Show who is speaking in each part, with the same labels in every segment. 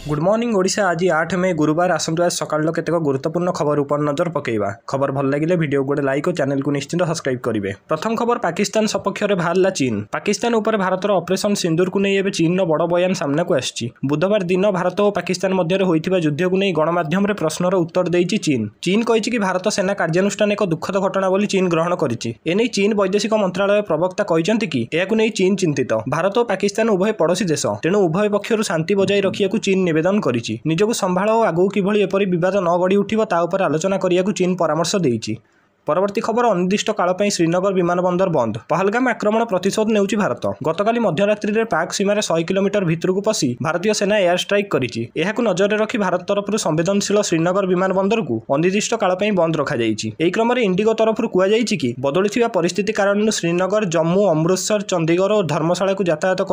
Speaker 1: Good morning Odisha. आज 8 मे गुरुवार आसतु आज सकाळ केतक गुरुत्वपूर्ण खबर उपर नजर पकेबा। खबर भल लगे वीडियो गोटे लाइक और चैनल को निश्चित सब्सक्राइब करेंगे। प्रथम खबर पाकिस्तान सपक्ष में बाहरला चीन। पाकिस्तान उपर भारतर ऑपरेशन सिंदूर को नहीं चीन बड़ बयान सामना को आसी। बुधवार दिन भारत और पाकिस्तान मध्य होता युद्ध को नहीं गणमाध्यम प्रश्नर उत्तर देती चीन। चीन कही कि भारत सेना कार्यानुष्ठान एक दुखद घटना बोली चीन ग्रहण करिछि। एने चीन वैदेशिक मंत्रालय प्रवक्ता कहते कि यह नहीं चीन चिंतित। भारत और पाकिस्तान उभय पड़ोशी देश, तेणु उभय पक्षर शांति बजाय रखा चीन निवेदन करिछि। निजको संभाळ और आगू किभଳି एपरि विवाद न गढ़ी उठिबो ता उपर आलोचना करियाकु चीन परामर्श देइछि। परवर्ती खबर अनिर्दिष्ट काल पर श्रीनगर विमान बंदर बंद। पहलगाम आक्रमण प्रतिशोध नेउछि भारत। गतकाली मध्यरात्रि में पाक सीमार 100 किलोमीटर भितरक पशि भारतीय सेना एयर स्ट्राइक करिछि। एहाकु नजर रखी भारत तरफ संवेदनशील श्रीनगर विमान बंदर को अनिर्दिष्ट काल पर बंद रखा जाइछि। एही क्रम में इंडिगो तरफ कुआଯାଇଛି कि बदलुथिबा परिस्थिति कारण श्रीनगर, जम्मू, अमृतसर, चंडीगढ़ और धर्मशाला को यातायात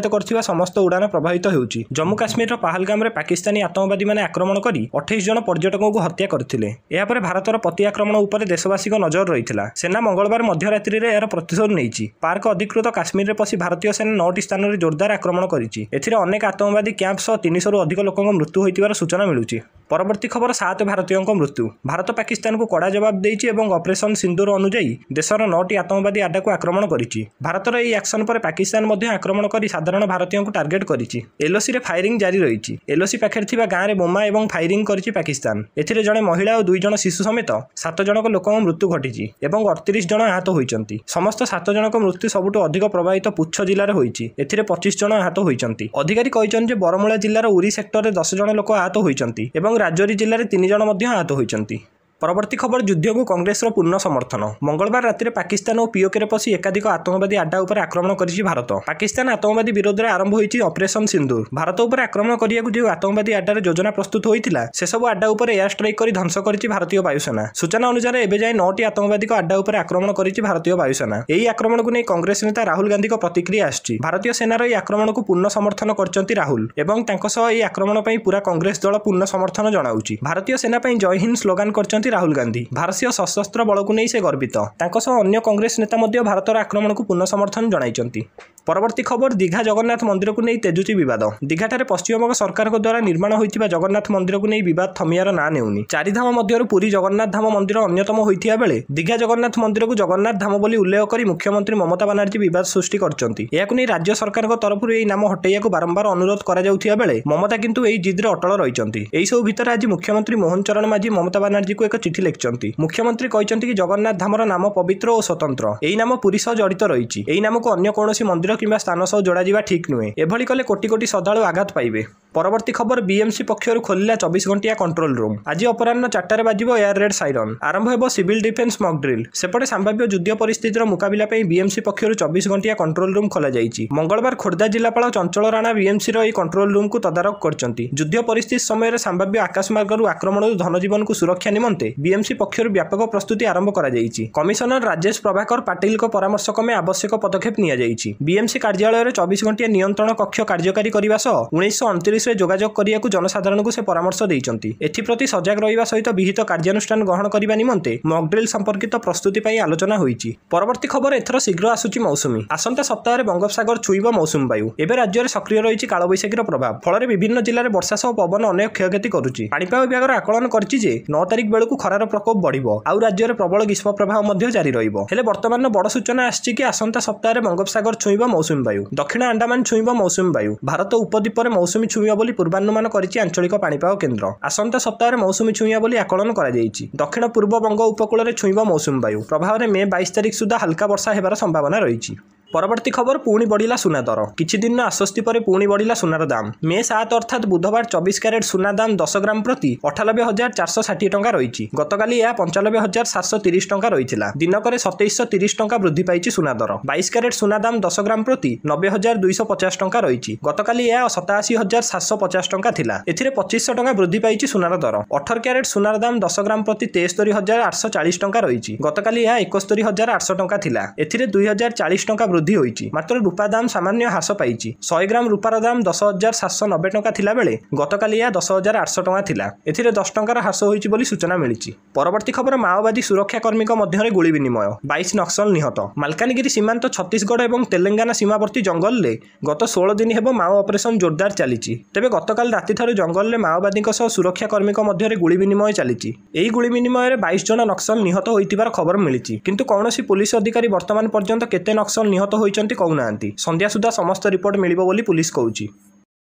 Speaker 1: करथिबा समस्त उड़ान प्रभावित होउछि। जम्मू काश्मीर पहलगाम में पाकिस्तानी आतंकवादी माने आक्रमण करी 28 जन पर्यटकों को हत्या करथिले। एहा पर भारतर प्रति आक्रमण उपर देशवासी नजर रही। सेना मंगलवार मध्यरात्रि में यार प्रतिशोध नहीं। पार्क अधिकृत काश्मीर में पशि भारतीय सेना 9टी स्थान में जोरदार आक्रमण करिछि। एथिरे अनेक आतंकवादी कैंप सह 300 रु अधिक लोकों मृत्यु होइतिबार सूचना मिलुछि। परवर्ती खबर 7 भारतीयों मृत्यु। भारत पाकिस्तान को कड़ा जवाब देइछि एवं ऑपरेशन सिंदूर अनुଯାयी देशर 9टी आतंकवादी आड्डा को आक्रमण करिछि। भारतर एही एक्शन पर पाकिस्तान मध्य आक्रमण करी साधारण भारतीयों को टार्गेट करिछि। एलओसी रे फायरिंग जारी रहिछि। एलओसी पाखरे थिबा गाँव में बोमा एवं फायरिंग करिछि पाकिस्तान। एथिरे जणे महिला और 2 जण शिशु समेत 7 जनक लोकों मृत्यु घटी एवं 38 जन आहत होइचंती। समस्त 7 जनक मृत्यु सबुठ अधिक प्रभावित पुछ जिले में होइछि। एथिरे 25 जन आहत होइचंती। अधिकारी कहिचंती जे बरमुला जिल्लार उरी सेक्टर में 10 जन लोक आहत होइचंती एवं राजौरी जिले में 3 जन मध्य आहत होइचंती। परवर्ती खबर युद्ध को कांग्रेस पूर्ण समर्थन। मंगलवार राति पाकिस्तान और पीओके रे पशि एकाधिक आतंकवादी आड्डा उपर आक्रमण करिछि भारत। पाकिस्तान आतंकवादी विरोध में आरंभ होइछि ऑपरेशन सिंदूर। भारत उपर आक्रमण करियाकु जो आतंकवादी आड्डार योजना प्रस्तुत होइतिला से सब आड्डा उपर एयर स्ट्राइक करी ध्वंस करिछि भारतीय वायुसेना। सूचना अनुसार एबे जाय 9टी आतंकवादी आड्डा उपर आक्रमण करिछि भारतीय वायुसेना। एही आक्रमण को नै कांग्रेस नेता राहुल गांधी प्रतिक्रिया आछि। भारतीय सेनार एही आक्रमण को पूर्ण समर्थन करचंती राहुल एवं तांको सह एही आक्रमण पई पूरा कांग्रेस दल पूर्ण समर्थन जणाउछि। भारतीय सेना पई जय हिंद स्लोगान करचंती राहुल गांधी। भारतीय सशस्त्र बल को नहीं से गर्वित। अन्य कांग्रेस नेता मध्य भारतर आक्रमण को पूर्ण समर्थन जणाइचंती। परवर्ती खबर दीघा जगन्नाथ मंदिर को नहीं तेजुची विवाद। दीघाठारे पश्चिमबंग सरकार द्वारा निर्माण होइतिबा जगन्नाथ मंदिर को नहीं विवाद थमियार ना नेउनी। 4 धाम मध्य पुरी जगन्नाथ धाम मंदिर अन्यतम होइतिया बेले दीघा जगन्नाथ मंदिर को जगन्नाथ धाम बोली उल्लेख करी मुख्यमंत्री ममता बनर्जी विवाद सृष्टि करचंती। एहाकु नहीं राज्य सरकार तरफ एही नाम हटेइयाकु बारंबार अनुरोध करा जाउथिया बेले ममता किंतु एही जिद्रे अटल रहिचंती। एही सब भितर आज मुख्यमंत्री मोहन चरण माझी ममता बनर्जी को एक चिठी लिखचंती। मुख्यमंत्री कहते कि जगन्नाथ धामर नाम पवित्र और स्वतंत्र। एही नाम पुरी सह जड़ित रही। एही नाम को अन्य कौनसी मंदिर किंबा स्थान सह जोड़ा जिबा ठीक नुहे। एभली कले कोटी कोटी श्रद्धालु आघात पाइबे। परवर्ती खबर बीएमसी पक्षर खोलिला 24 घंटिया कंट्रोल रूम। आज अपराह्न 4टार बाजिबो एयर रेड साइरन। आरंभ हेबो सिविल डिफेन्स मॉक ड्रिल। सेपटे संभाव्य युद्ध परिस्थितिर मुकाबिला पई बीएमसी पक्षर 24 घंटिया कंट्रोल रूम खोला जाइछि। मंगलवार खोर्धा जिलापाल चंचल राणा बीएमसी रो कंट्रोल रूम को तदारक करचंती। युद्ध परिस्थिति समय संभाव्य आकाशमार्गरू आक्रमण धनजीवन को सुरक्षा निमंते बीएमसी पक्षर व्यापक प्रस्तुति आरंभ करा जाइछि। कमिशनर राजेश प्रभाकर पाटिल को परामर्श क्रमे आवश्यक पदक्षेप निया जाइछि। बीएमसी कार्यालय रे 24 घंटिया नियंत्रण कक्ष कार्यकारी करबा सह 1939 रे जोगाजोग करियाकु जनसाधारण को से परामर्श दैचंती। एथिप्रति सजग रहिबा सहित विहित कार्यानुष्ठान ग्रहण करिबा निमंते मॉक ड्रिल संपर्कित प्रस्तुति पई आलोचना होईछि। परवर्ती खबर एथर शीघ्र आसुची मौसुमी। आसंता सप्ताह रे बंगोपसागर छुईबो मौसुमी वायु। एबे राज्य रे सक्रिय रहिछि कालबैशाखीर प्रभाव। फल विभिन्न जिले में वर्षा सह पवन अनेक क्षयक्षति करुछि। पाणीपाग विभाग आकलन करछि जे 9 तारिख बेलकु खरार प्रकोप बढ़िबो आउ राज्य रे प्रबल ग्रीष्म प्रभाव मध्य जारी रहिबो। हेले वर्तमान बड़ सूचना आछि कि आसंता सप्ताह रे बंगोपसागर छुईबो मौसुमी वायु। दक्षिण अंडमान छुईबो मौसुमी वायु। भारत उपद्वीप रे मौसुमी छुईबो बोली पूर्वानुमान करिछि आंचलिक पाणीपाग केन्द्र। आसंता सप्ताह रे मौसुमी छुईबो बोली आकलन करा जाइछि। दक्षिण पूर्व बंग उपकूल रे छुईबो मौसुमी वायु। प्रभाव रे मे 22 तारिख सुधा हल्का वर्षा हेबार संभावना रहिछि। परवर्ती खबर पुणी बढ़िला सुना दर। किछि दिन आश्वस्ति पर पुणी बढ़िला सुनार दाम। मे 7 अर्थात बुधवार 24 कैरेट सुना दाम 10 ग्राम प्रति 98,460 टंका रही। गतकाली यह 95,730 टंका रही। दिनकर 2730 टंका वृद्धि पाई सुना दर। 22 कैरेट सुना दाम 10 ग्राम प्रति 90,250 टंका रही। गतकाली यह 87,750 टंका थिला। एथिरे 2500 टंका वृद्धि पाई सुनार दर। 18 कैरेट सुनार दाम 10 ग्राम प्रति 73,840 टंका रही। गतकाली यह 71,800 टंका थिला। एथिरे 2,040 टंका ବୃଦ୍ଧି ହୋଇଛି। ମାତ୍ର ରୂପା ଦାମ ସାମାନ୍ୟ ହ୍ରାସ ପାଇଛି। 100 ଗ୍ରାମ ରୂପାର ଦାମ 10,790 ଟଙ୍କା ଥିଲାବେଳେ ଗତକାଲି ଏହା 10,800 ଟଙ୍କା ଥିଲା। ଏଥିରେ 10 ଟଙ୍କାର ହ୍ରାସ ହୋଇଛି ବୋଲି ସୂଚନା ମିଳିଛି। ପରବର୍ତ୍ତୀ ଖବର ମାଓବାଦୀ ସୁରକ୍ଷା କର୍ମୀଙ୍କ ମଧ୍ୟରେ ଗୁଳି ବିନିମୟ, 22 ନକ୍ସଲ ନିହତ। ମାଲକାନଗିରି ସୀମାନ୍ତ ଛତିଶଗଡ଼ ଏବଂ ତେଲେଙ୍ଗାନା ସୀମାବର୍ତ୍ତୀ ଜଙ୍ଗଲରେ ଗତ 16 ଦିନ ହେବ ମାଓ ଅପରେସନ ଜୋରଦାର ଚାଲିଛି। ତେବେ ଗତକାଲି ରାତିଠାରୁ ଜଙ୍ଗଲରେ ମାଓବାଦୀଙ୍କ ସହ ସୁରକ୍ଷା କର୍ମୀଙ୍କ ମଧ୍ୟରେ ଗୁଳି ବିନିମୟ ଚାଲିଛି। ଏହି ଗୁଳି ବିନିମୟରେ 22 ଜଣ ନକ୍ସଲ ନିହତ ହୋଇଥିବାର ଖବର ମିଳିଛି। କିନ୍ତୁ କୌଣସି ପୁଲିସ ଅଧିକାରୀ ବର୍ତ୍ତମାନ ପର୍ଯ୍ୟନ୍ତ କେତେ ନକ୍ସଲ ନିହତ ହୋଇଛନ୍ତି କହୁନାହାନ୍ତି। ସନ୍ଧ୍ୟା ସୁଦ୍ଧା ସମସ୍ତ ରିପୋର୍ଟ ମିଳିବ ବୋଲି ପୁଲିସ କହୁଛି।